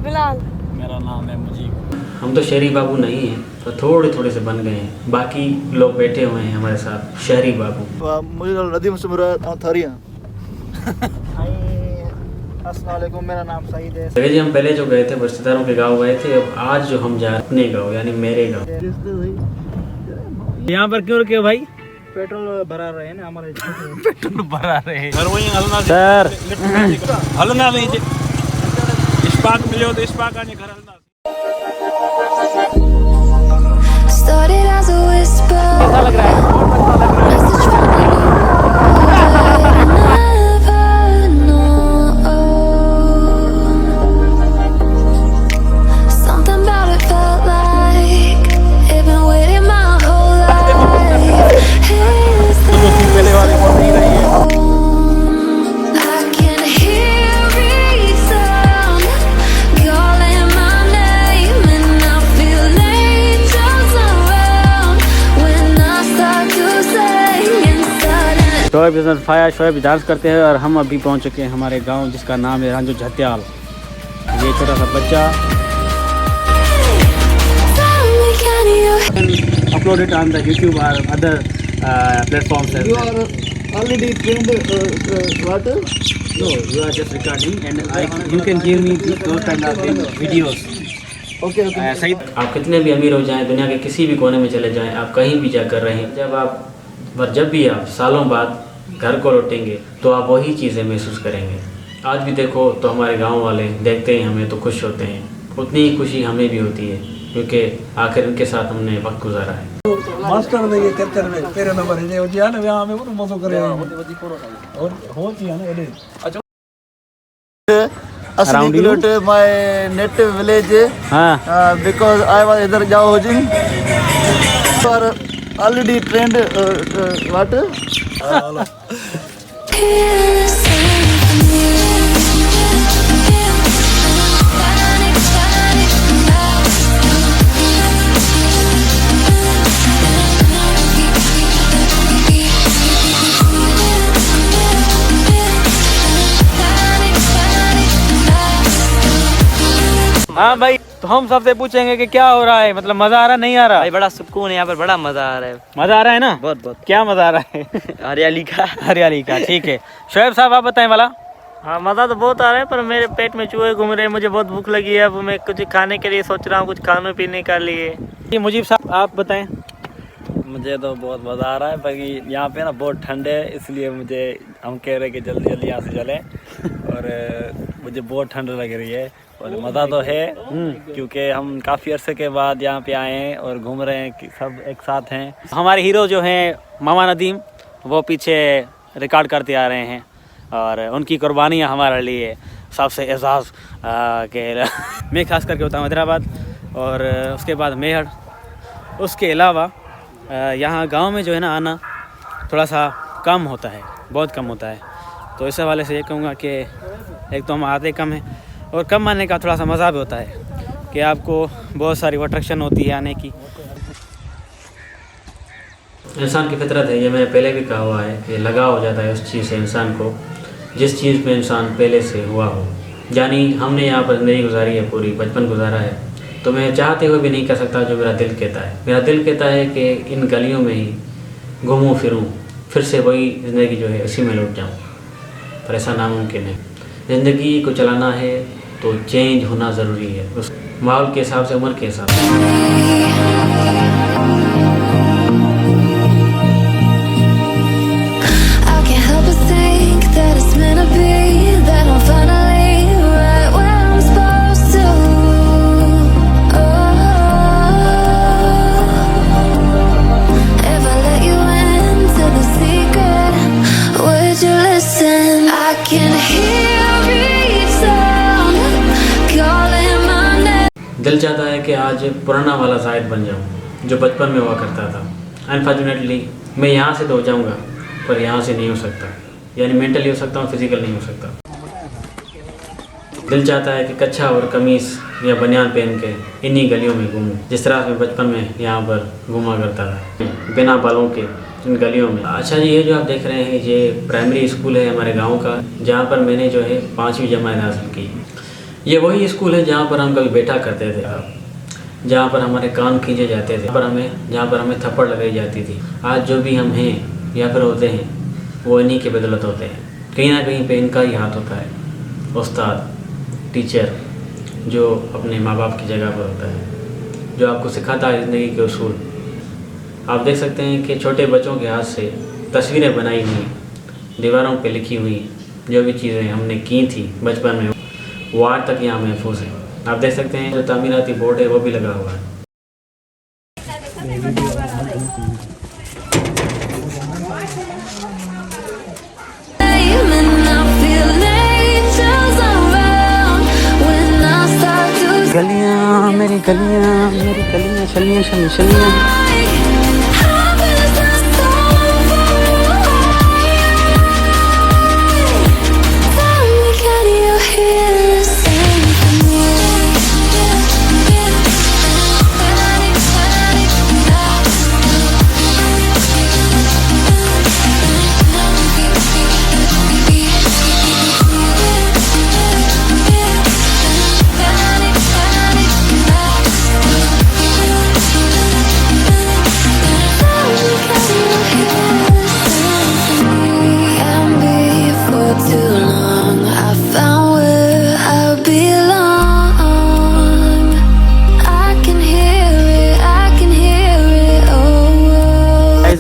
बिलाल, मेरा नाम है मुजीब। हम तो शहरी बाबू नहीं हैं, तो थोड़े से बन गए हैं। बाकी लोग बैठे हुए हैं हमारे साथ शहरी बाबू। मुझे नदीम से मेरा थारिया। अस्सलाम वालेकुम, मेरा नाम सईद है। देखिए जी, हम पहले जो गए थे रिश्तेदारों के गांव गए थे, अब आज जो हम जा रहे हैं अपने गांव यानी मेरे गांव। यहाँ पर क्यों रुके हो भाई? पेट्रोल भरा रहे हैं ना हमारे। पेट्रोल भरा रहे हैं सर। हलना नहीं इस्पाक मिले हो तो इस्पाक आने घर हलना। Started as a whisper. कैसा लग रहा है? Something about it felt like it'd been waiting my whole life. Is पहले वाले को नहीं रही है। I can hear it sound calling my name, and I feel angels around when I start to sing inside. Shoaib business फाया, Shoaib dance करते हैं और हम अभी पहुंच चुके हैं हमारे गांव जिसका नाम है राजू झत्याल। ये छोटा सा बच्चा upload it on the YouTube or other platforms. You are already trained what? No, you are just recording and you can give me those kind of videos. Okay, okay. सही। आप कितने भी अमीर हो जाएं, दुनिया के किसी भी कोने में चले जाएं, आप कहीं भी जाकर रहें, जब भी आप सालों बाद घर को लौटेंगे तो आप वही चीज़ें महसूस करेंगे। आज भी देखो तो हमारे गांव वाले देखते हैं हमें तो खुश होते हैं, उतनी ही खुशी हमें भी होती है क्योंकि आखिर उनके साथ हमने वक्त गुजारा है। मास्टर ने ये करकर में तेरे नंबर है जो जी ना वहां में वो मसो करे और होती है ना ये अच्छा Around you? Asli my native village. हाँ। Because I was either Jawojing or already trained what? हाँ भाई, तो हम सबसे पूछेंगे कि क्या हो रहा है, मतलब मजा आ रहा नहीं आ रहा? भाई बड़ा सुकून है यहाँ पर, बड़ा मजा आ रहा है। मजा आ रहा है ना? बहुत बहुत क्या मजा आ रहा है? हरियाली का। हरियाली का, ठीक है। शोएब साहब आप बताएं वाला। हाँ, मजा तो बहुत आ रहा है पर मेरे पेट में चूहे घूम रहे हैं, मुझे बहुत भूख लगी है। अब मैं कुछ खाने के लिए सोच रहा हूँ, कुछ खाने पीने का लिए। मुजीब साहब आप बताएं। मुझे तो बहुत मज़ा आ रहा है, बाकी यहाँ पे ना बहुत ठंड है, इसलिए हम कह रहे हैं कि जल्दी जल्दी यहाँ से चलें। और मुझे बहुत ठंड लग रही है और मज़ा तो है क्योंकि हम काफ़ी अरसे के बाद यहाँ पे आए हैं और घूम रहे हैं कि सब एक साथ हैं। हमारे हीरो जो हैं मामा नदीम, वो पीछे रिकॉर्ड करते आ रहे हैं और उनकी कुर्बानियाँ हमारे लिए सबसे एजाज़ के मैं खास करके होता हूँ हैदराबाद और उसके बाद मेहर। उसके अलावा यहाँ गांव में जो है ना आना थोड़ा सा कम होता है, बहुत कम होता है। तो इस हवाले से ये कहूँगा कि एक तो हम आते कम हैं और कम आने का थोड़ा सा मज़ा भी होता है कि आपको बहुत सारी अट्रैक्शन होती है आने की। इंसान की फितरत है, ये मैंने पहले भी कहा हुआ है कि लगाव हो जाता है उस चीज़ से इंसान को जिस चीज़ में इंसान पहले से हुआ हो। यानी हमने यहाँ पर ज़िंदगी गुजारी है, पूरी बचपन गुजारा है, तो मैं चाहते हुए भी नहीं कर सकता जो मेरा दिल कहता है। मेरा दिल कहता है कि इन गलियों में ही घूमूं फिरूं, फिर से वही ज़िंदगी जो है उसी में लौट जाऊं, पर ऐसा नामुमकिन है। ज़िंदगी को चलाना है तो चेंज होना ज़रूरी है, उस माहौल के हिसाब से, उम्र के हिसाब से। I can't help but think that it's meant to be, that I'm finally right where I'm supposed to. If I let you into the secret, would you listen? I can hear each sound calling my name. दिल चाहता है कि आज पुराना वाला जाहिद बन जाऊं जो बचपन में हुआ करता था। अनफॉर्चुनेटली मैं यहाँ से तो हो जाऊँगा, पर यहाँ से नहीं हो सकता, यानी मेंटली हो सकता हूँ, फिजिकल नहीं हो सकता। दिल चाहता है कि कच्छा और कमीज़ या बनियान पहन के इन्हीं गलियों में घूमूं, जिस तरह से बचपन में यहाँ पर घूमा करता था, बिना बालों के इन गलियों में। अच्छा जी, ये जो आप देख रहे हैं ये प्राइमरी स्कूल है हमारे गाँव का, जहाँ पर मैंने जो है 5वीं जमात हासिल की। ये वही स्कूल है जहाँ पर हम कभी बैठा करते थे, जहाँ पर हमारे कान खींचे जाते थे, जहाँ पर हमें थप्पड़ लगाई जाती थी। आज जो भी हम हैं या फिर होते हैं वो इन्हीं की बदौलत होते हैं। कहीं ना कहीं पे इनका ही हाथ होता है, उस्ताद, टीचर, जो अपने माँ बाप की जगह पर होता है, जो आपको सिखाता है ज़िंदगी के उसूल। आप देख सकते हैं कि छोटे बच्चों के हाथ से तस्वीरें बनाई हुई, दीवारों पे लिखी हुई जो भी चीज़ें हमने की थी बचपन में, वो आज तक यहाँ महफूज है। आप देख सकते हैं जो तामीराती बोर्ड है वो भी लगा हुआ है। गलियाँ मेरी गलियाँ, मेरी गलियाँ, चलिए चलिए चलिए।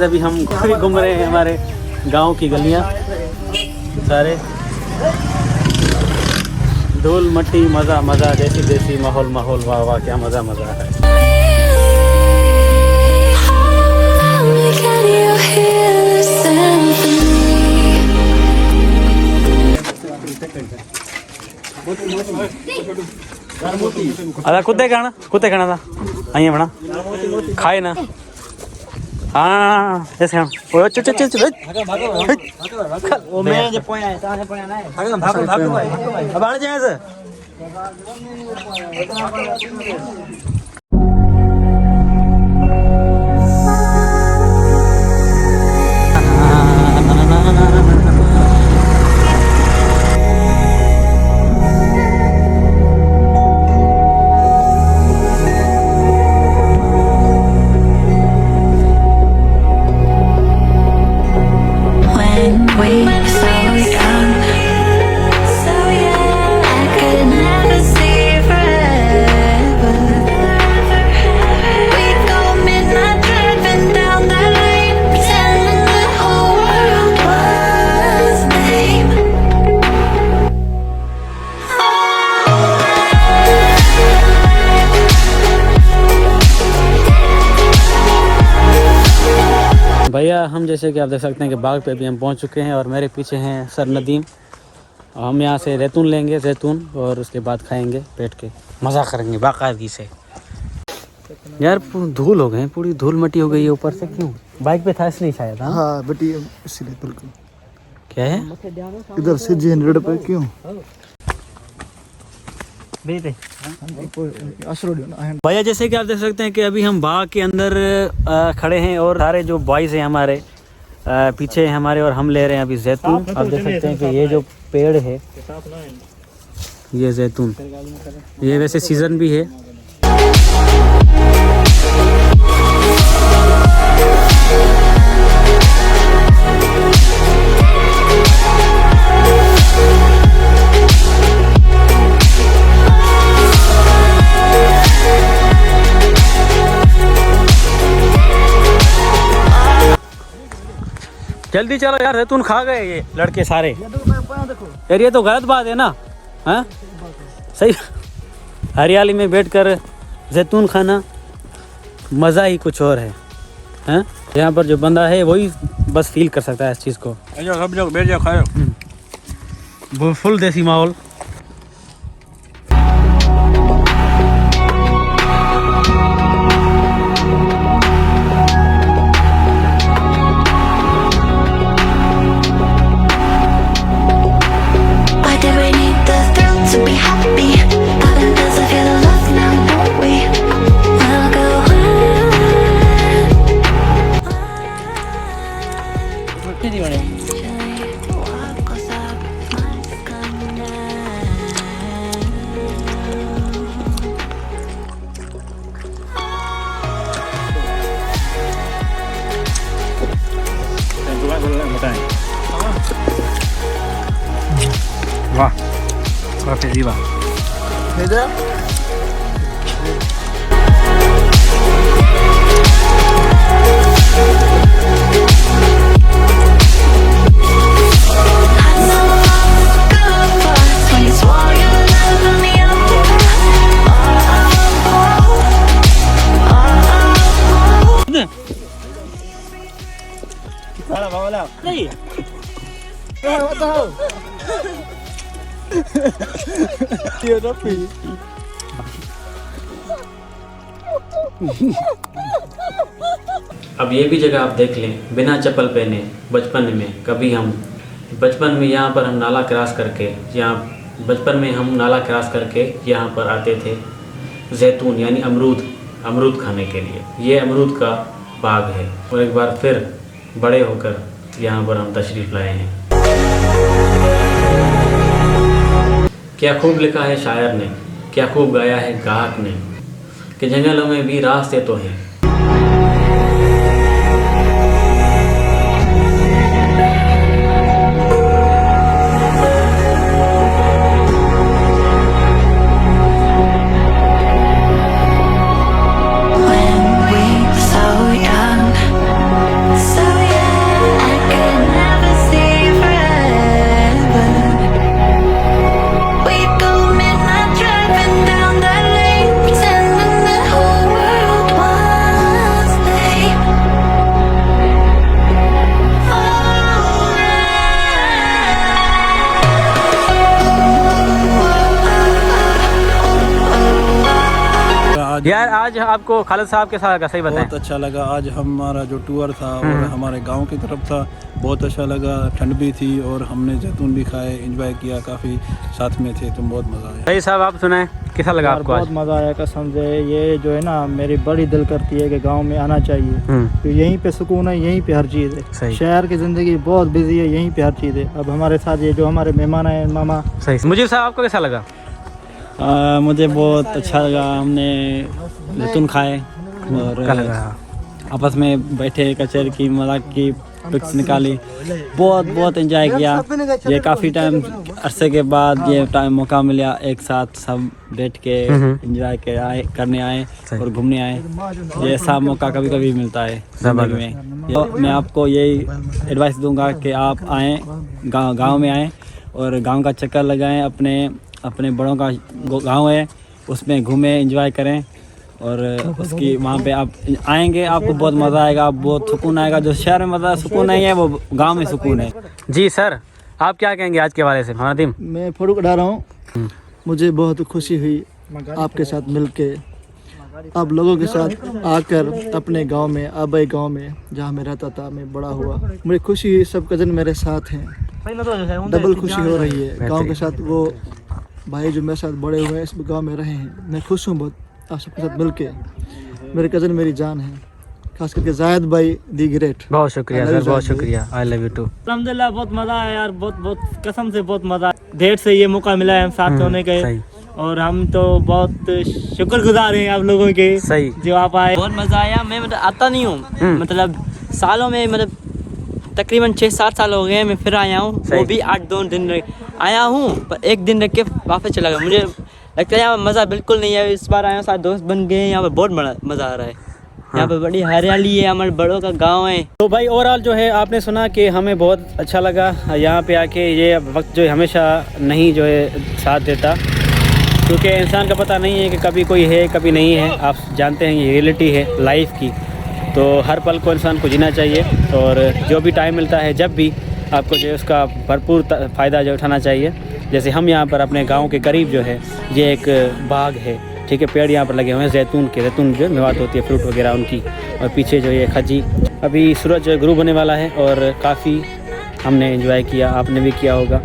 अभी हम घूम रहे हैं हमारे गांव की गलियां, सारे धूल मट्टी, मज़ा मज़ा, देसी देसी माहौल माहौल, वाह वाह क्या मज़ा मज़ा है। अरे कुत्ते खाना था आइए बना खाए ना। हाँ ऐसे हम ओ चल चल चल चल वो मैं जब पोया है ताने पोया ना है भागो अब आ जाए से। भैया हम जैसे कि आप देख सकते हैं कि बाग पे भी हम पहुंच चुके हैं और मेरे पीछे हैं सर नदीम। हम यहाँ से जैतून लेंगे, जैतून, और उसके बाद खाएंगे, बैठ के मज़ा करेंगे बाकायदगी से। यार धूल हो गए, पूरी धूल मट्टी हो गई है ऊपर से। क्यों? बाइक पे था इसलिए शायद। हाँ बेटी इसलिए बिल्कुल। क्या है इधर से 100 पे क्यों भैया जैसे कि आप देख सकते हैं कि अभी हम बाग के अंदर खड़े हैं और सारे जो बॉयज़ हैं हमारे पीछे हैं हमारे, और हम ले रहे हैं अभी जैतून। आप देख सकते हैं कि ये जो पेड़ है ये जैतून, ये वैसे सीज़न भी है। जल्दी चलो यार, जैतून खा गए ये लड़के सारे यार, ये तो गलत बात है ना। हाँ सही, हरियाली में बैठकर जैतून खाना मज़ा ही कुछ और है। हाँ यहाँ पर जो बंदा है वही बस फील कर सकता है इस चीज़ को। सब लोग बैठ जाओ, खाओ। फुल देसी माहौल। To be happy, heaven does I feel the love now, don't we? We'll go वाह काफी जीवा अब ये भी जगह आप देख लें, बिना चप्पल पहने बचपन में यहाँ पर हम नाला क्रॉस करके यहाँ पर आते थे जैतून यानी अमरूद खाने के लिए। ये अमरूद का बाग है और एक बार फिर बड़े होकर यहाँ पर हम तशरीफ़ लाए हैं। क्या खूब लिखा है शायर ने, क्या खूब गाया है गाहक ने, कि जंगलों में भी रास्ते तो हैं। यार आज आपको खालिद साहब के साथ लगा, सही बताएं? बहुत अच्छा लगा। आज हमारा जो टूर था और हमारे गांव की तरफ था, बहुत अच्छा लगा। ठंड भी थी और हमने जैतून भी खाए, एंजॉय किया, काफ़ी साथ में थे, तो बहुत मज़ा आया। सही साहब आप सुनाएं, कैसा लगा आपको? बहुत मज़ा आया कसम से। ये जो है ना मेरी बड़ी दिल करती है कि गांव में आना चाहिए, तो यहीं पे सुकून है, यहीं पे हर चीज़ है। शहर की ज़िंदगी बहुत बिजी है, यहीं पे हर चीज़ है। अब हमारे साथ ये जो हमारे मेहमान आए मामा। सही। मुझे साहब आपको कैसा लगा? मुझे बहुत अच्छा लगा। हमने जैतून खाए और आपस में बैठे, कचर की मजाक की पिक्स निकाली, बहुत एंजॉय किया। ये काफ़ी टाइम अरसे के बाद ये टाइम मौका मिला, एक साथ सब बैठ के एंजॉय करने आए और घूमने आए। ये ऐसा मौका कभी कभी मिलता है ज़िंदगी में। तो मैं आपको यही एडवाइस दूंगा कि आप आएँ, गाँव में आएँ और गाँव का चक्कर लगाएँ। अपने बड़ों का गांव है, उसमें घूमें, एंजॉय करें और उसकी वहाँ पे आप आएंगे, आपको बहुत मज़ा आएगा, बहुत सुकून आएगा। जो शहर में मज़ा सुकून नहीं है, वो गांव में सुकून है। जी सर, आप क्या कहेंगे आज के हवाले से? नदीम, मैं फ़ोटो कटा रहा हूँ। मुझे बहुत खुशी हुई आपके साथ मिलके, आप लोगों के साथ आकर अपने गांव में, आबाई गांव में जहां मैं रहता था, मैं बड़ा हुआ। मुझे खुशी हुई, सब कज़न मेरे साथ हैं, डबल खुशी हो रही है। गांव के साथ वो भाई जो मेरे साथ बड़े हुए हैं, इस गांव में रहे हैं। मैं खुश हूँ बहुत आप सबके साथ मिलके। मेरे कज़न मेरी जान है, खास करके जायद भाई दी ग्रेट। बहुत शुक्रिया सर, बहुत शुक्रिया। I love you too. अल्हम्दुलिल्लाह बहुत मज़ा आया यार, बहुत कसम से बहुत मज़ा। ढेर से ये मौका मिला है हम साथ होने के, और हम तो बहुत शुक्रगुजार हैं आप लोगों के सही जो आप आए। बहुत मज़ा आया। मैं मतलब आता नहीं हूँ, मतलब सालों में, मतलब तकरीबन 6-7 साल हो गए मैं फिर आया हूँ। वो भी 8-2 दिन आया हूँ, पर एक दिन रख के वापस चला गया। मुझे लगता है यहाँ मज़ा बिल्कुल नहीं है। इस बार आया हूँ, सारे दोस्त बन गए हैं, यहाँ पर बहुत बड़ा मज़ा आ रहा है। यहाँ पे बड़ी हरियाली है, हमारे बड़ों का गांव है। तो भाई ओवरऑल जो है आपने सुना कि हमें बहुत अच्छा लगा यहाँ पे आके। ये वक्त जो है हमेशा नहीं जो है साथ देता, क्योंकि इंसान का पता नहीं है कि कभी कोई है कभी नहीं है। आप जानते हैं ये रियलिटी है लाइफ की, तो हर पल को इंसान को जीना चाहिए, और जो भी टाइम मिलता है जब भी आपको जो है उसका भरपूर फ़ायदा जो उठाना चाहिए। जैसे हम यहाँ पर अपने गाँव के करीब जो है ये एक बाग है, ठीक है, पेड़ यहाँ पर लगे हुए हैं जैतून जो मेवात होती है फ्रूट वगैरह उनकी, और पीछे जो ये खजी। अभी सूरज गुरूब होने वाला है और काफ़ी हमने एंजॉय किया, आपने भी किया होगा।